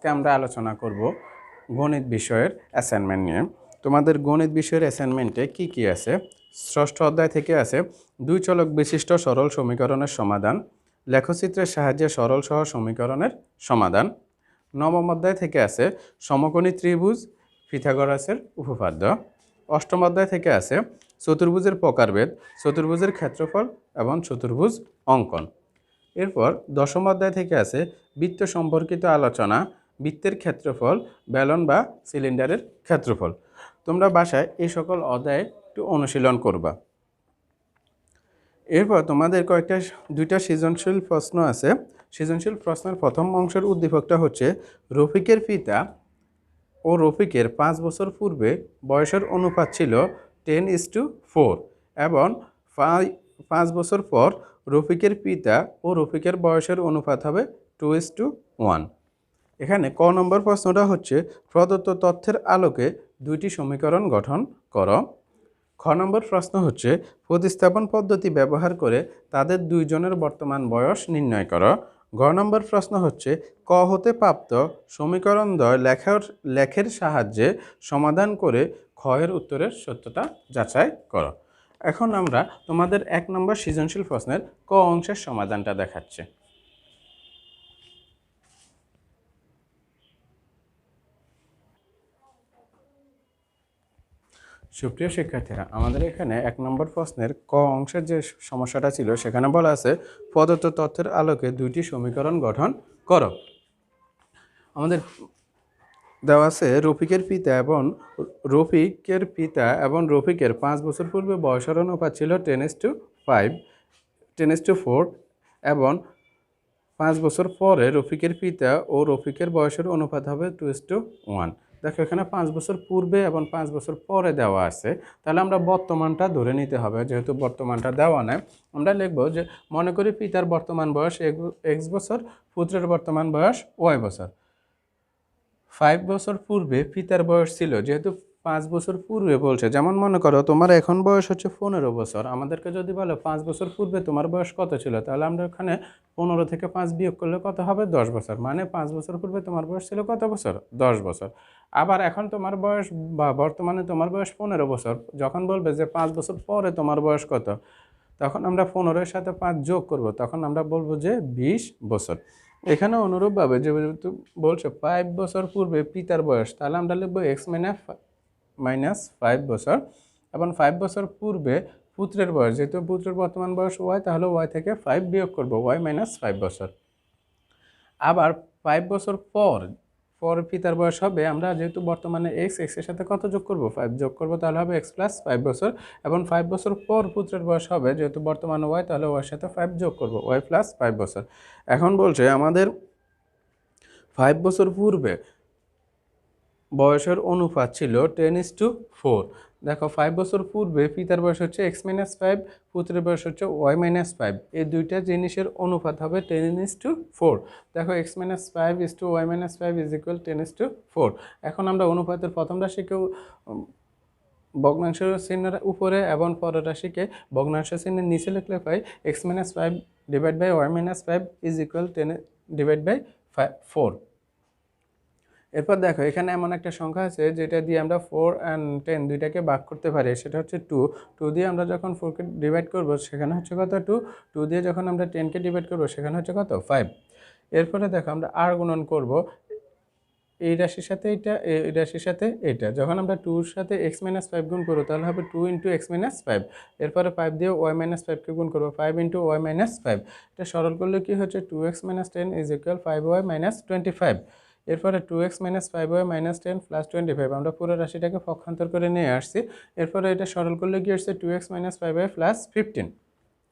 আজকে আমরা আলোচনা করব গণিত বিষয়ের অ্যাসাইনমেন্ট নিয়ে। তোমাদের গণিত বিষয়ের অ্যাসাইনমেন্টে কি কি আছে? ষষ্ঠ অধ্যায় থেকে আছে দুই চলক বিশিষ্ট সরল সমীকরণের সমাধান, লেখচিত্রের সাহায্যে সরল সহ সমীকরণের সমাধান। নবম অধ্যায় থেকে আছে সমকোণী ত্রিভুজ, পিথাগোরাসের উপপাদ্য। অষ্টম অধ্যায় থেকে আছে চতুর্ভুজের প্রকারভেদ, চতুর্ভুজের ক্ষেত্রফল এবং চতুর্ভুজ অঙ্কন। এরপর দশম অধ্যায় থেকে আছে বৃত্ত সম্পর্কিত আলোচনা, বৃত্তের ক্ষেত্রফল, বেলন বা সিলিন্ডারের ক্ষেত্রফল। তোমরা বাসায় এই সকল অধ্যায়ে একটু অনুশীলন করবা। এরপর তোমাদের দুইটা সৃজনশীল প্রশ্ন আছে। সৃজনশীল প্রশ্নের প্রথম অংশের উদ্দীপকটা হচ্ছে রফিকের পিতা ও রফিকের 5 বছর পূর্বে বয়সের অনুপাত ছিল 10:4 এবং 5 বছর পর রফিকের পিতা ও রফিকের বয়সের অনুপাত হবে 2:1। এখানে ক নম্বর প্রশ্নটা হচ্ছে প্রদত্ত তথ্যের আলোকে দুইটি সমীকরণ গঠন করো। খ নম্বর প্রশ্ন হচ্ছে প্রতিস্থাপন পদ্ধতি ব্যবহার করে তাদের দুইজনের বর্তমান বয়স নির্ণয় করো। ঘ নম্বর প্রশ্ন হচ্ছে ক হতে প্রাপ্ত সমীকরণদ্বয় লেখের সাহায্যে সমাধান করে খ এর উত্তরের সত্যতা যাচাই করো। এখন আমরা তোমাদের 1 নম্বর সৃজনশীল প্রশ্নের ক অংশের সমাধানটা দেখাচ্ছি। সুপ্রিয় শিক্ষার্থীরা, আমাদের এখানে 1 নম্বর প্রশ্নের ক অংশের যে সমস্যাটা ছিল সেখানে বলা আছে প্রদত্ত তথ্যের আলোকে দুইটি সমীকরণ গঠন করো। আমাদের দেওয়া আছে রফিকের পিতা এবং রফিকের 5 বছর পূর্বে বয়সের অনুপাত ছিল 10:4 এবং 5 বছর পরে রফিকের পিতা ও রফিকের বয়সের অনুপাত হবে 2:1। দেখো এখানে 5 বছর পূর্বে এবং 5 বছর পরে দেওয়া আছে, তাহলে আমরা বর্তমানটা ধরে নিতে হবে। যেহেতু বর্তমানটা দেওয়া নেই, আমরা লিখব যে মনে করি পিতার বর্তমান বয়স x বছর, পুত্রের বর্তমান বয়স y বছর। 5 বছর পূর্বে পিতার বয়স ছিল, যেহেতু 5 বছর পূর্বে বলছে, যেমন মনে করো তোমার এখন বয়স হচ্ছে 15 বছর। আমাদেরকে যদি বলো 5 বছর পূর্বে তোমার বয়স কত ছিল, তাহলে আমরা এখানে 15 থেকে 5 বিয়োগ করলে কত হবে? 10 বছর। মানে 5 বছর পূর্বে তোমার বয়স ছিল কত বছর? 10 বছর। আবার এখন তোমার বয়স বা বর্তমানে তোমার বয়স 15 বছর। যখন বলবে যে 5 বছর পরে তোমার বয়স কত, তখন আমরা 15-এর সাথে 5 যোগ করব, তখন আমরা বলবো যে 20 বছর। এখানে অনুরূপভাবে যেহেতু বলছে 5 বছর পূর্বে পিতার বয়স, তাহলে আমরা লিখবো x-5 বছর এবং 5 বছর পূর্বে পুত্রের বয়স, যেহেতু পুত্রের বর্তমান বয়স y, তাহলে y থেকে 5 বিয়োগ করব, y-5 বছর। আবার 5 বছর পর পিতার বয়স হবে, আমরা যেহেতু বর্তমানে x এর সাথে কত যোগ করব? 5 যোগ করব, তাহলে হবে x+5 বছর এবং 5 বছর পর পুত্রের বয়স হবে, যেহেতু বর্তমানে y, তাহলে y এর সাথে 5 যোগ করব, y+5 বছর। এখন বলছে আমাদের 5 বছর পূর্বে বয়সের অনুপাত ছিল 10:4। দেখো 5 বছর পূর্বে পিতার বয়স হচ্ছে x-5, পুত্রের বয়স হচ্ছে y-5। এই দুইটা জিনিসের অনুপাত হবে 10:4। দেখো x-5 y-5 10:4। এখন আমরা অনুপাতের প্রথম রাশিকে ভগ্নাংশ চিহ্নের উপরে এবং পরের রাশিকে ভগ্নাংশ চিহ্নের নিচে লিখলে পাই x-5 ডিভাইড বাই y-5 10/4। এরপর দেখো এখানে এমন একটা সংখ্যা আছে যেটা দিয়ে আমরা 4 and 10 দুইটাকে ভাগ করতে পারি, সেটা হচ্ছে 2 দিয়ে আমরা যখন 4কে ডিভাইড করব সেখানে হচ্ছে কত? 2 দিয়ে যখন আমরা 10কে ডিভাইড করব সেখানে হচ্ছে কত? 5। এরপরে দেখো আমরা আর গুণন করব এই রাশির সাথে এইটা, এই রাশির সাথে এইটা। যখন আমরা 2-এর সাথে x-5 গুণ করব তাহলে হবে 2 × x-5। এরপরে 5 দিয়ে y-5কে গুণ করব, 5 × y-5। এটা সরল করলে কি হচ্ছে? 2x - 10 = 5y - 25। এরপরে 2x - 5y - 10 + 25, আমরা পুরো রাশিটাকে পক্ষান্তর করে নিয়ে আসছি। এরপরে এটা সরল করলে কি আসছে? 2x - 5y + 15।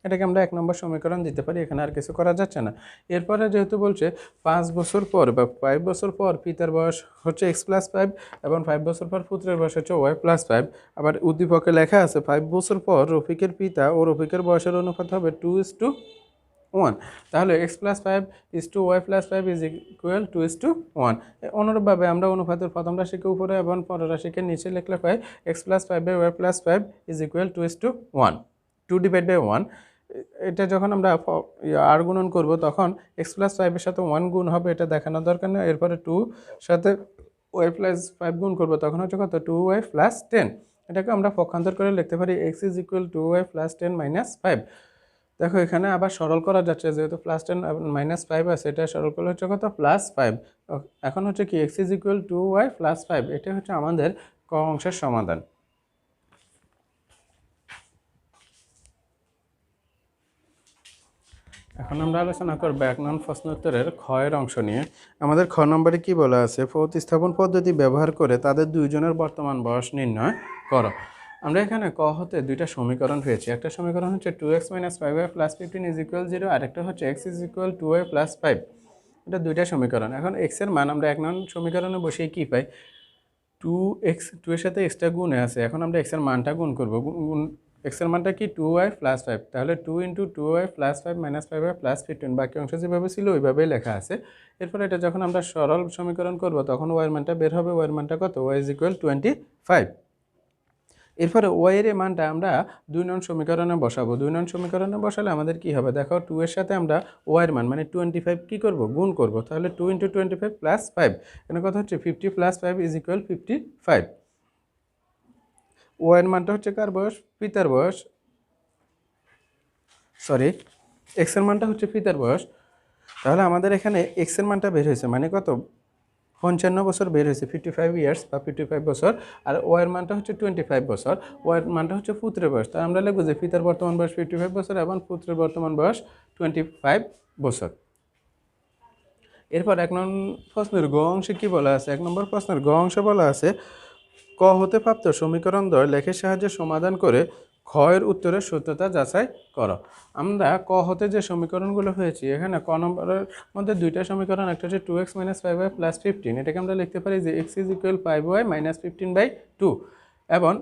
এটাকে আমরা 1 নম্বর সমীকরণ দিতে পারি, এখানে আর কিছু করা যাচ্ছে না। এরপরে যেহেতু বলছে 5 বছর পর বা 5 বছর পর পিতার বয়স হচ্ছে x+5 এবং 5 বছর পর পুত্রের বয়স হচ্ছে y+5। আবার উদ্দীপকে লেখা আছে 5 বছর পর রফিকের পিতা ও রফিকের বয়সের অনুপাত হবে 2:1। তাহলে x+5 y+5 2:1। অনুরূপভাবে আমরা অনুপাতের প্রথম রাশিকে উপরে এবং পরের রাশিকে নিচে লিখলে পাই x+5 y+5 2:1, 2/1। এটা যখন আমরা আর গুণন করব তখন এক্স প্লাস ফাইভের সাথে 1 গুণ হবে, এটা দেখানোর দরকার নেই। এরপরে 2 সাথে ওয়াই প্লাস 5 গুণ করবো, তখন হচ্ছে কত 2y প্লাস 10। এটাকে আমরা পক্ষান্তর করে লিখতে পারি x is equal 2y plus 10 minus 5। দেখো এখানে আবার সরল করা যাচ্ছে, যেহেতু প্লাস 10 মাইনাস 5 আছে, এটা সরল করলে হচ্ছে কত প্লাস 5। এখন হচ্ছে কি x is equal 2y plus 5, এটা হচ্ছে আমাদের ক অংশের সমাধান। এখন আমরা আলোচনা করবো 1 নং প্রশ্নোত্তরের ক্ষয়ের অংশ নিয়ে। আমাদের খ নম্বরে কি বলা আছে, প্রতিস্থাপন পদ্ধতি ব্যবহার করে তাদের দুইজনের বর্তমান বয়স নির্ণয় করো। আমরা এখানে ক হতে দুইটা সমীকরণ পেয়েছি। একটা সমীকরণ হচ্ছে 2x minus 5y plus 15 is equal 0, আর একটা হচ্ছে x is equal 2y plus 5। এটা দুইটা সমীকরণ। এখন x এর মান আমরা 1 নং সমীকরণে বসিয়ে কি পাই, 2x, 2 এর সাথে এক্সট্রা গুণে আছে, এখন আমরা x এর মানটা গুণ করবো। x এর মানটা কি 2y প্লাস 5, তাহলে 2 into 2y plus 5 minus 5y plus 15, বাকি অংশ যেভাবে ছিল ওইভাবেই লেখা আছে। এরপর এটা যখন আমরা সরল সমীকরণ করব তখন y এর মানটা বের হবে, y এর মানটা কত, y ইজ ইকুয়াল 25। এরপরে y এর মানটা আমরা 2 নং সমীকরণে বসাবো। 2 নং সমীকরণে বসালে আমাদের কি হবে, দেখো 2 এর সাথে আমরা y এর মান মানে 25 কি করব, গুণ করব, তাহলে 2 ইন্টু 25 প্লাস 5, এখানে কথা হচ্ছে 50 প্লাস 5 ইজ ইকুয়াল 55। ও এর মানটা হচ্ছে কার বয়স, পিতার বয়স, সরি এক্স এর মানটা হচ্ছে পিতার বয়স। তাহলে আমাদের এখানে এক্স এর মানটা বের হয়েছে মানে কত, 55 বছর বের হয়েছে, 55 ইয়ার্স বা 55 বছর। আর ও এর মানটা হচ্ছে 25 বছর, ও এর মানটা হচ্ছে পুত্রের বয়স। তাই আমরা লিখবো যে পিতার বর্তমান বয়স 55 বছর এবং পুত্রের বর্তমান বয়স 25 বছর। এরপর 1 নং প্রশ্নের গ অংশে কি বলা আছে, 1 নম্বর প্রশ্নের গ অংশে বলা আছে ক হতে প্রাপ্ত সমীকরণ দ্বয় লেখের সাহায্যে সমাধান করে ক্ষয়ের উত্তরের সত্যতা যাচাই করো। আমরা ক হতে যে সমীকরণগুলো হয়েছি, এখানে ক নম্বরের মধ্যে দুইটা সমীকরণ, একটা হচ্ছে 2x মাইনাস 5y প্লাস 15, এটাকে আমরা লিখতে পারি যে x is equal 5y minus 15/2, এবং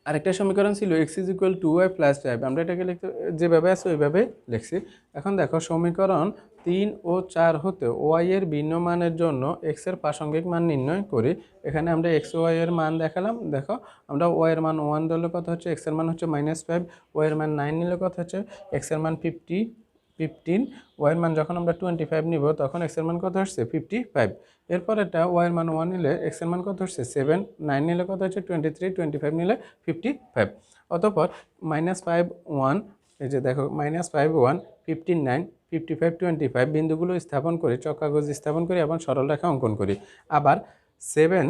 আরেকটা সমীকরণ ছিল x is equal 2y plus 5, আমরা এটাকে লিখতে যেভাবে আছে ওইভাবে লিখছি। এখন দেখো সমীকরণ 3 ও 4 হতে y এর ভিন্ন মানের জন্য x এর প্রাসঙ্গিক মান নির্ণয় করি। এখানে আমরা x ও y এর মান দেখালাম। দেখো আমরা y এর মান 1 ধরলে কত হচ্ছে, x এর মান হচ্ছে -5, y এর মান 9 নিলে কত হচ্ছে, x এর মান 15, y এর মান যখন আমরা 25 নিব তখন x এর মান কত হচ্ছে 55। এরপর এটা y এর মান 1 নিলে x এর মান কত হচ্ছে 7, 9 নিলে কত হচ্ছে 23, 25 নিলে 55। অতঃপর -5 1, এই যে দেখো -5 1, 15 9, 55 25 বিন্দুগুলো স্থাপন করি, চক্রাগজ স্থাপন করি এবং সরল রেখা অঙ্কন করি। আবার 7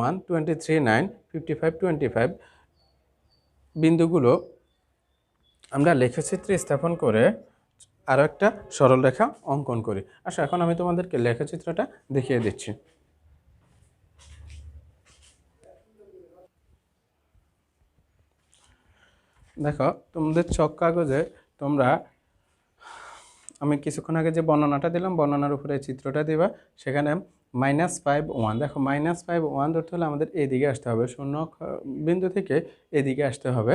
1, 23 9, 55 25 বিন্দুগুলো আমরা লেখচিত্রে স্থাপন করে আরও একটা সরল রেখা অঙ্কন করি। আচ্ছা এখন আমি তোমাদেরকে লেখচিত্রটা দেখিয়ে দিচ্ছি। দেখো তোমাদের চক কাগজে তোমরা, আমি কিছুক্ষণ আগে যে বর্ণনাটা দিলাম বর্ণনার উপরে চিত্রটা দিবা, সেখানে -5 1, দেখো -5 1 ধরতে হলে আমাদের এদিকে আসতে হবে, শূন্য বিন্দু থেকে এদিকে আসতে হবে,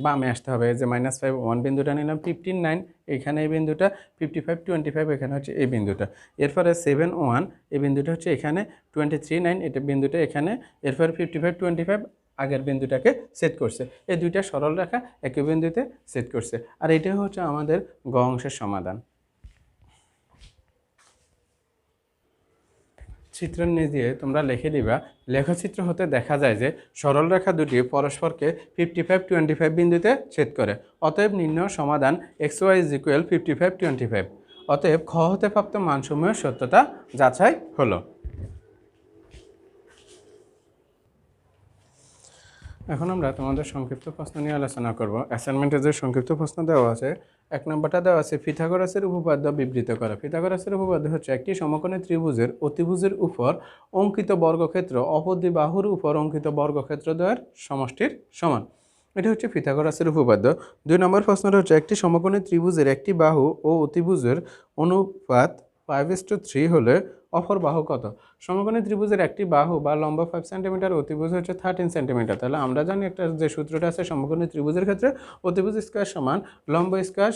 বামে আসতে হবে। যে -5 1 বিন্দুটা নিলাম, 15 9 এখানে এই বিন্দুটা, 55 25 এখানে হচ্ছে এই বিন্দুটা। এরপরে 7 1 এই বিন্দুটা হচ্ছে এখানে, 23 9 এটা বিন্দুটা এখানে, এরপরে 55 25 আগের বিন্দুটাকে সেট করছে। এই দুইটা সরল রেখা একই বিন্দুতে সেট করছে। আর এটাই হচ্ছে আমাদের গ অংশের সমাধান। চিত্র নিয়ে দিয়ে তোমরা লিখে দিবা, লেখচিত্র হতে দেখা যায় যে সরল রেখা দুটি পরস্পরকে 55 25 বিন্দুতে ছেদ করে। অতএব নির্ণয় সমাধান xy ইজ ইকুয়াল 55 25। অতএব খ হতে প্রাপ্ত মানসমূহের সত্যতা যাচাই হলো। এখন আমরা তোমাদের সংক্ষিপ্ত প্রশ্ন নিয়ে আলোচনা করব। অ্যাসাইনমেন্টে যে সংক্ষিপ্ত প্রশ্ন দেওয়া আছে, 1 নম্বরটা দেওয়া আছে পিথাগোরাসের উপপাদ্য বিবৃত করা। পিথাগোরাসের উপপাদ্য হচ্ছে একটি সমকোণী ত্রিভুজের অতিভুজের উপর অঙ্কিত বর্গক্ষেত্র অপর দুই বাহুর উপর অঙ্কিত বর্গক্ষেত্র দ্বয়ের সমষ্টির সমান। এটা হচ্ছে পিথাগোরাসের উপপাদ্য। 2 নম্বর প্রশ্নটা হচ্ছে একটি সমকোণী ত্রিভুজের একটি বাহু ও অতিভুজের অনুপাত 5:3 হলে অপর বাহু কত? সমকোণী ত্রিভুজের একটি বাহু বা লম্ব 5 সেন্টিমিটার, অতিভুজ হচ্ছে 13 সেন্টিমিটার। তাহলে আমরা জানি একটা যে সূত্রটা আছে সমকোণী ত্রিভুজের ক্ষেত্রে অতিভুজ স্কয়ার সমান লম্ব স্কয়ার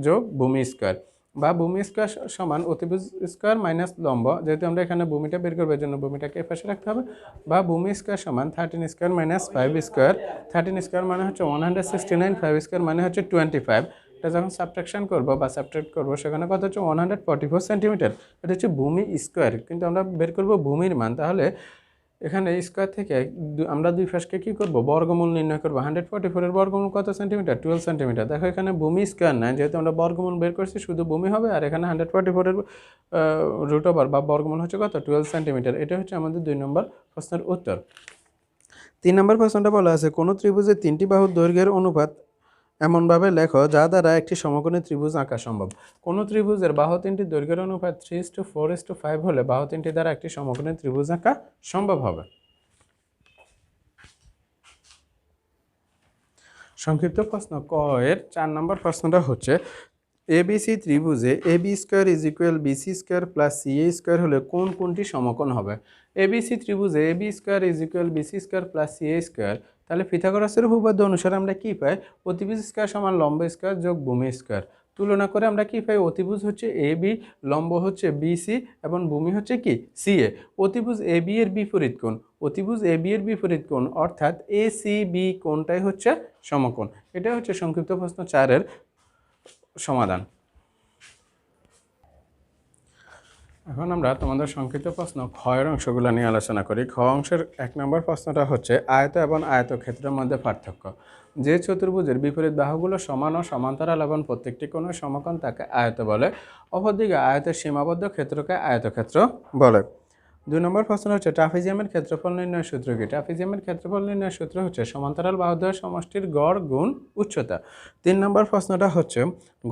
যোগ ভূমি স্কয়ার, বা ভূমি স্কয়ার সমান অতিভুজ স্কয়ার মাইনাস লম্ব, যেহেতু আমরা এখানে ভূমিটা বের করবো এর জন্য ভূমিটাকে পাশে রাখতে হবে, বা ভূমি স্কয়ার সমান 13 স্কয়ার মাইনাস 5 স্কয়ার। 13 স্কয়ার মানে হচ্ছে 169, 5 স্কয়ার মানে হচ্ছে 25। এটা যখন সাবট্রাকশন করবো বা সাবট্রাক্ট করবো সেখানে কত হচ্ছে 144 সেন্টিমিটার। এটা হচ্ছে ভূমি স্কোয়ার, কিন্তু আমরা বের করবো ভূমির মান। তাহলে এখানে স্কোয়ার থেকে আমরা দুই পাশকে কী করবো, বর্গমূল নির্ণয় করবো। 144-এর বর্গমূল কত সেন্টিমিটার, 12 সেন্টিমিটার। দেখো এখানে ভূমি স্কোয়ার নাই, যেহেতু আমরা বর্গমূল বের করছি শুধু ভূমি হবে, আর এখানে 144-এর রুট ওভার বা বর্গমূল হচ্ছে কত, 12 সেন্টিমিটার। এটা হচ্ছে আমাদের 2 নম্বর প্রশ্নের উত্তর। 3 নম্বর প্রশ্নটা বলা আছে, কোনো ত্রিভুজের 3টি বাহুর দৈর্ঘ্যের অনুপাত এমনভাবে লেখো যা দ্বারা একটি সমকোণী ত্রিভুজ আঁকা সম্ভব। কোনো ত্রিভুজের বাহু 3টির দৈর্ঘ্যের অনুপাত 3:4:5 হলে বাহু 3টি দ্বারা একটি সমকোণী ত্রিভুজ আঁকা সম্ভব হবে। সংক্ষিপ্ত প্রশ্ন ক এর 4 নম্বর প্রশ্নটা হচ্ছে, এবিসি ত্রিভুজে AB square is equal BC square plus CA square হলে কোন কোনটি সমকোণ হবে। এবিসি ত্রিভুজে AB square is equal BC square plus CA square, তাহলে পিথাগোরাসের উপপাদ্য অনুসারে আমরা কি পাই, অতিভুজ স্কোয়ার সমান লম্ব স্কোয়ার যোগ ভূমি স্কোয়ার। তুলনা করে আমরা কি পাই, অতিভুজ হচ্ছে এবি, লম্ব হচ্ছে বিসি এবং ভূমি হচ্ছে কি সিএ। অতিভুজ এবি এর বিপরীত কোণ, অতিভুজ এবি এর বিপরীত কোণ অর্থাৎ এ সি বি কোণটাই হচ্ছে সমকোণ। এটা হচ্ছে সংক্ষিপ্ত প্রশ্ন 4-এর সমাধান। এখন আমরা তোমাদের সংক্ষিপ্ত প্রশ্ন ক্ষয়ের অংশগুলো নিয়ে আলোচনা করি। খ অংশের 1 নম্বর প্রশ্নটা হচ্ছে, আয়ত এবং আয়তক্ষেত্রের মধ্যে পার্থক্য। যে চতুর্ভুজের বিপরীত বাহুগুলো সমান ও সমান্তরাল এবং প্রত্যেকটি কোণের সমকোণ তাকে আয়ত বলে, অপরদিকে আয়তের সীমাবদ্ধ ক্ষেত্রকে আয়তক্ষেত্র বলে। 2 নম্বর প্রশ্ন হচ্ছে, ট্রাপিজিয়ামের ক্ষেত্রফল নির্ণয়ের সূত্র কি। ট্রাপিজিয়ামের ক্ষেত্রফল নির্ণয়ের সূত্র হচ্ছে সমান্তরাল বাহুদ্বয়ের সমষ্টির গড় গুণ উচ্চতা। 3 নম্বর প্রশ্নটা হচ্ছে,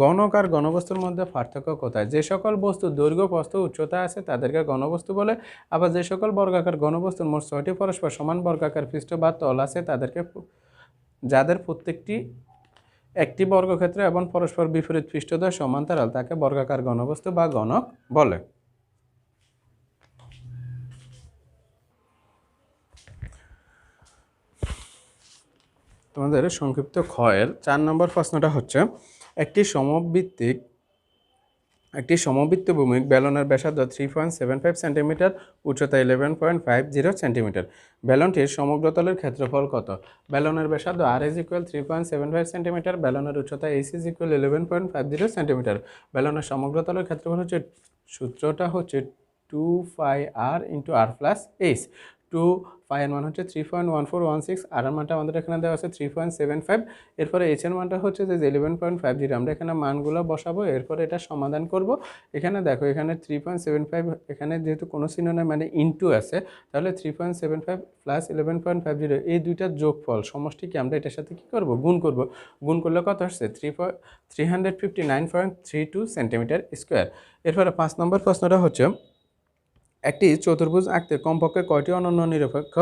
গণক আর ঘনবস্তুর মধ্যে পার্থক্য কোথায়। যে সকল বস্তুর দৈর্ঘ্য প্রস্থ উচ্চতা আছে তাদেরকে ঘনবস্তু বলে, আবার যে সকল বর্গাকার ঘনবস্তুর মোট 6টি পরস্পর সমান বর্গাকার পৃষ্ঠ বা তল আছে তাদেরকে, যাদের প্রত্যেকটি একটি বর্গক্ষেত্র এবং পরস্পর বিপরীত পৃষ্ঠদ্বয় সমান্তরাল, তাকে বর্গাকার ঘনবস্তু বা গণক বলে। তোমাদের সংক্ষিপ্ত ক্ষয়ের 4 নম্বর প্রশ্নটা হচ্ছে, একটি সমবৃত্ত ভূমিক বেলনের ব্যাসার্ধ 3.75 সেন্টিমিটার, উচ্চতা 11.50 সেন্টিমিটার। বেলনটির সমগ্রতলের ক্ষেত্রফল কত। বেলনের ব্যাসার্ধ আর ইজ ইকুয়াল 3.75 সেন্টিমিটার, বেলনের উচ্চতা এইচ ইজ ইকুয়াল 11.50 সেন্টিমিটার। বেলনের সমগ্রতলের ক্ষেত্রফল হচ্ছে, সূত্রটা হচ্ছে 2πr ইন্টু আর প্লাস এইচ। 2π এর মান হচ্ছে 3.1416, আর এর মানটা আমাদের এখানে দেওয়া আছে 3.75, এরপরে এইচ এর মানটা হচ্ছে যে 11.50। আমরা এখানে মানগুলো বসাবো, এরপরে এটা সমাধান করব। এখানে দেখো এখানে 3.75, এখানে যেহেতু কোনো চিহ্ন নাই মানে ইনটু আছে, তাহলে 3.75 প্লাস 11.50 এই দুইটার যোগফল সমষ্টিকে আমরা এটার সাথে কি করব, গুণ করব। গুণ করলে কত আসছে, 359.32 সেন্টিমিটার স্কোয়ার। এরপরে 5 নম্বর প্রশ্নটা হচ্ছে, একটি চতুর্ভুজ আঁকতে কমপক্ষে কয়টি অনন্য নিরপেক্ষ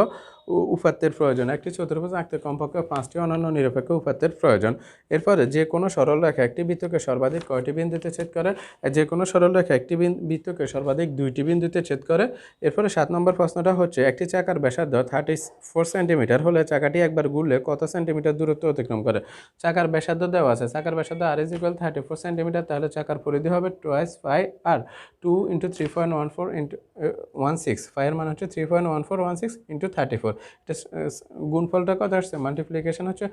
উপাত্তের প্রয়োজন। একটি চতুর্ভুজ আঁকতে কমপক্ষে 5টি অনন্য নিরপেক্ষ উপাত্তের প্রয়োজন। এরপরে যে কোনো সরলরেখা একটি বৃত্তকে সর্বাধিক কয়টি বিন্দুতে ছেদ করে। যে কোনো সরলরেখা একটি বৃত্তকে সর্বাধিক 2টি বিন্দুতে ছেদ করে। এরপরে 7 নম্বর প্রশ্নটা হচ্ছে, একটি চাকার ব্যাসার্ধ 34 সেন্টিমিটার হলে চাকাটি একবার ঘুরলে কত সেন্টিমিটার দূরত্ব অতিক্রম করে। চাকার ব্যাসার্ধ দেওয়া আছে, চাকার ব্যাসার্ধ আর ইজ ইকুয়াল 34 সেন্টিমিটার, তাহলে চাকার পরিধি হবে 2πr, 2 × 3.1416, 5 এর মান হচ্ছে 3.1416 × 34। এটা গুণফলটা কত আসছে, মাল্টিপ্লিকেশন হচ্ছে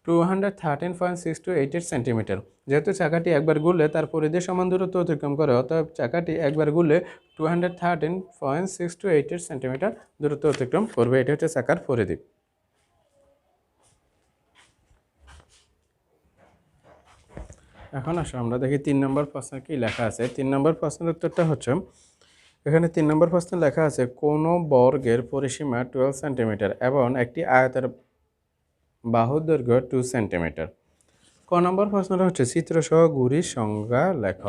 213.6288 সেন্টিমিটার। যেহেতু চাকাটি একবার ঘুরলে তার পরিধি সমান দূরত্ব অতিক্রম করে, অতএব চাকাটি একবার ঘুরলে 213.6288 সেন্টিমিটার দূরত্ব অতিক্রম করবে। এটি হচ্ছে চাকার পরিধি। এখন আসো আমরা দেখি 3 নম্বর প্রশ্নে কি লেখা আছে। 3 নম্বর প্রশ্নের উত্তরটা হচ্ছে, এখানে 3 নম্বর প্রশ্নে লেখা আছে, কোনো বর্গের পরিসীমা 12 সেন্টিমিটার এবং একটি আয়তের বাহুর দৈর্ঘ্য 2 সেন্টিমিটার। ক নম্বর প্রশ্নটা হচ্ছে, চিত্রসহ ঘুড়ির সংজ্ঞা লেখ।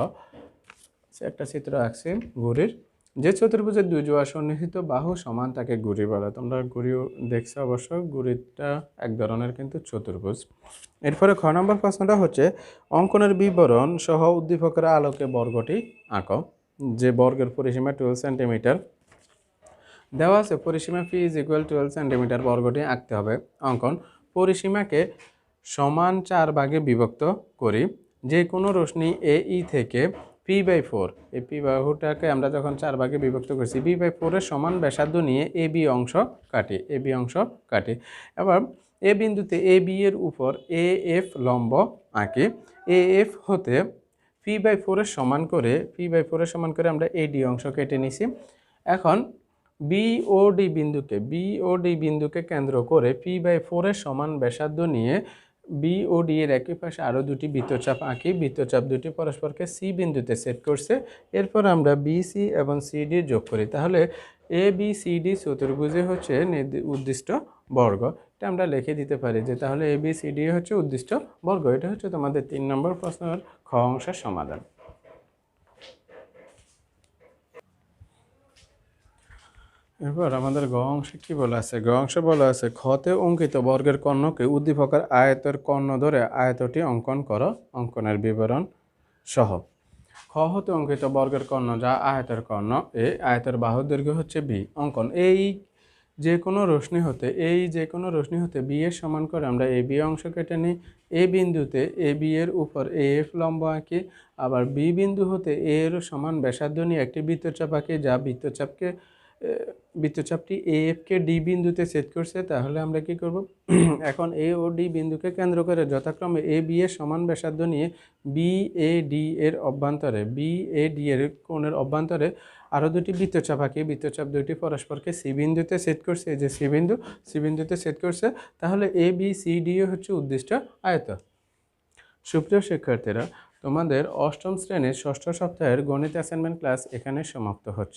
একটা চিত্র আঁকছি ঘুড়ির। যে চতুর্ভুজের দুই জোড়া সন্নিহিত বাহু সমান তাকে ঘুড়ি বলে। তোমরা ঘুড়িও দেখছো অবশ্য, ঘুড়িটা এক ধরনের কিন্তু চতুর্ভুজ। এরপরে খ নম্বর প্রশ্নটা হচ্ছে, অঙ্কনের বিবরণ সহ উদ্দীপকের আলোকে বর্গটি আঁকো। যে বর্গের পরিসীমা 12 সেন্টিমিটার দেওয়া আছে, পরিসীমা পি ইজ ইকুয়াল 12 সেন্টিমিটার, বর্গটি আঁকতে হবে। অঙ্কন, পরিসীমাকে সমান 4 ভাগে বিভক্ত করি। যে কোনো রশ্মি এ ই থেকে p/4, এই পি বাহুটাকে আমরা যখন 4 ভাগে বিভক্ত করছি, p/4 এর সমান ব্যাসার্ধ নিয়ে এ বি অংশ কাটি। এবার এ বিন্দুতে এ বি এর উপর এ এফ লম্ব আঁকি। এ এফ হতে P/4 এর সমান করে P/4 এর সমান করে আমরা এডি অংশ কেটে নিছি। এখন বিওডি বিন্দুকে কেন্দ্র করে P/4 এর সমান ব্যাসার্ধ নিয়ে বিওডি এর একই পাশে আরও দুটি বৃত্তচাপ আঁকি। বৃত্তচাপ দুটি পরস্পরকে সি বিন্দুতে সেট করছে। এরপর আমরা বিসি এবং সিডি যোগ করি। তাহলে এ বি সি ডি চতুর্ভুজে হচ্ছে উদ্দিষ্ট বর্গ। এটা আমরা লিখে দিতে পারি যে তাহলে এ বি সি ডি হচ্ছে উদ্দিষ্ট বর্গ। এটা হচ্ছে তোমাদের 3 নম্বর প্রশ্নের খ অংশের সমাধান। এরপর আমাদের গ অংশে কি বলা আছে? গ অংশে বলা আছে খতে অঙ্কিত বর্গের কর্ণকে উদ্দীপকের আয়তের কর্ণ ধরে আয়তটি অঙ্কন করো, অঙ্কনের বিবরণ সহ। খ হতে অঙ্কিত বর্গের কর্ণ যা আয়তের কর্ণ, এই আয়তের বাহুর দৈর্ঘ্য হচ্ছে বি। অঙ্কন যে কোনো রশ্মি হতে বি এর সমান করে আমরা এ বি অংশ কেটে নিই। এ বিন্দুতে এ বি এর উপর এ এফ লম্ব আঁকি। আবার বি বিন্দু হতে এ এর সমান ব্যাসার্ধ নিয়ে একটি বৃত্তচাপ আঁকি, যা বৃত্তচাপটি এ এফকে ডি বিন্দুতে ছেদ করছে। তাহলে আমরা কি করব? এখন এ ও ডি বিন্দুকে কেন্দ্র করে যথাক্রমে এ বি এর সমান ব্যাসার্ধ নিয়ে বি এ ডি এর কোণের অভ্যন্তরে আরও দুটি বৃত্তচাপ আঁকি। বৃত্তচাপ দুটি পরস্পরকে সি বিন্দুতে ছেদ করছে। এই যে সি বিন্দুতে ছেদ করছে। তাহলে এ বি সি ডি হচ্ছে উদ্দিষ্ট আয়ত। সুপ্রিয় শিক্ষার্থীরা, তোমাদের অষ্টম শ্রেণীর ষষ্ঠ সপ্তাহের গণিত অ্যাসাইনমেন্ট ক্লাস এখানে সমাপ্ত হচ্ছে।